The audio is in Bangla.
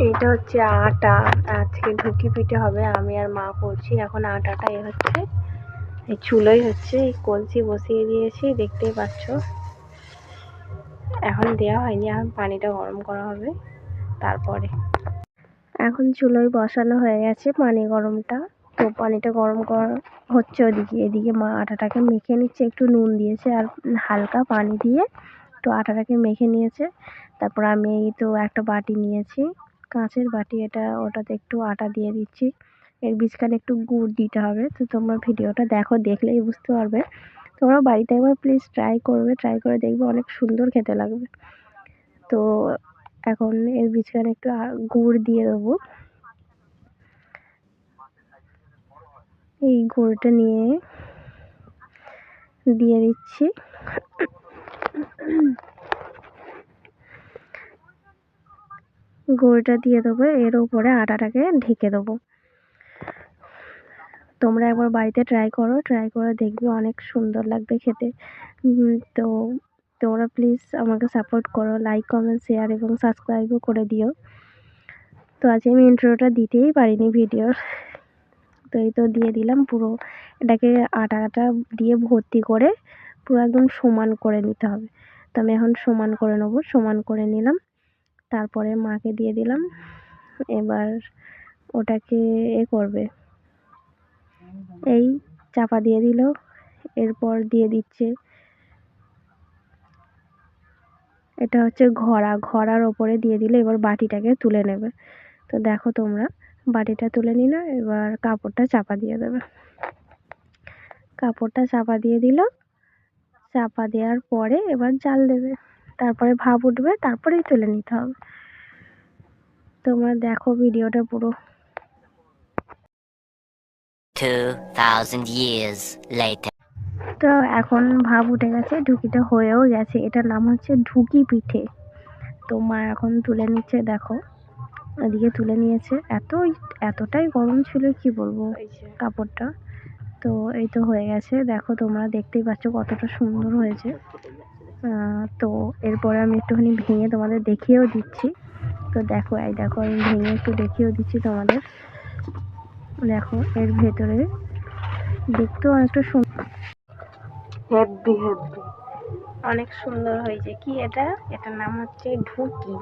এটা হচ্ছে আটা। আজকে ঢুকি পিঠে হবে, আমি আর মা করছি। এখন আটাটা হচ্ছে এই চুলোই হচ্ছে, এই কলসি বসিয়ে দিয়েছি, দেখতেই পাচ্ছ। এখন দেওয়া হয়নি, এখন পানিটা গরম করা হবে তারপরে। এখন চুলোয় বসানো হয়ে গেছে পানি গরমটা। তো পানিটা গরম করা হচ্ছে ওদিকে, এদিকে মা আটাটাকে মেখে নিচ্ছে, একটু নুন দিয়েছে আর হালকা পানি দিয়ে একটু আটাটাকে মেখে নিয়েছে। তারপর আমি এই তো একটা বাটি নিয়েছি, কাঁচের বাটি এটা, ওটাতে একটু আটা দিয়ে দিচ্ছি। এর বীজখানে একটু গুড় দিতে হবে। তো তোমরা ভিডিওটা দেখো, দেখলেই বুঝতে পারবে। তোমরা বাড়িতে একবার প্লিজ ট্রাই করবে, ট্রাই করে দেখবে, অনেক সুন্দর খেতে লাগবে। তো এখন এর বীজখানে একটু গুড় দিয়ে দেবো। এই গুড়টা নিয়ে দিয়ে দিচ্ছি। গুড়টা দিয়ে দেবো, এর উপরে আটাটাকে ঢেকে দেবো। তোমরা একবার বাড়িতে ট্রাই করো, ট্রাই করে দেখবে অনেক সুন্দর লাগবে খেতে। তো তোমরা প্লিজ আমাকে সাপোর্ট করো, লাইক কমেন্ট শেয়ার এবং সাবস্ক্রাইবও করে দিও। তো আজ আমি ইন্ট্রোটা দিতেই পারিনি ভিডিওর। তো এই তো দিয়ে দিলাম পুরো, এটাকে আটাটা দিয়ে ভর্তি করে পুরো একদম সমান করে নিতে হবে। তো আমি এখন সমান করে নেবো, সমান করে নিলাম। তারপরে মাকে দিয়ে দিলাম। এবার ওটাকে করবে, এই চাপা দিয়ে দিল। এরপর দিয়ে দিচ্ছে, এটা হচ্ছে ঘড়া, ঘড়ার ওপরে দিয়ে দিলে এবার বাটিটাকে তুলে নেবে। তো দেখো তোমরা, বাটিটা তুলে নিলে এবার কাপড়টা চাপা দিয়ে দেবে। কাপড়টা চাপা দিয়ে দিল, চাপা দেওয়ার পরে এবার জাল দেবে, তারপরে ভাপ উঠবে, তারপরেই তুলে নিতে হবে। তোমরা দেখো ভিডিওটা পুরো। 2000 years later. তো এখন ভাপ উঠে গেছে, ঢুকিটা হয়েও গেছে। এটার নাম হচ্ছে ঢুকি পিঠে। তো মা এখন তুলে নিচ্ছে, দেখো এদিকে তুলে নিয়েছে। এতটাই গরম ছিল কি বলবো কাপড়টা। তো এই তো হয়ে গেছে, দেখো তোমরা দেখতেই পাচ্ছ কতটা সুন্দর হয়েছে। তো এরপরে আমি একটুখানি ভেঙে তোমাদের দেখিয়েও দিচ্ছি। তো দেখো, এই দেখো আমি ভেঙে একটু দেখিয়েও দিচ্ছি তোমাদের। দেখো এর ভেতরে দেখতেও অনেকটা হেব্বি হেব্বি, অনেক সুন্দর হয়েছে। কি এটা, এটার নাম হচ্ছে ঢুকি।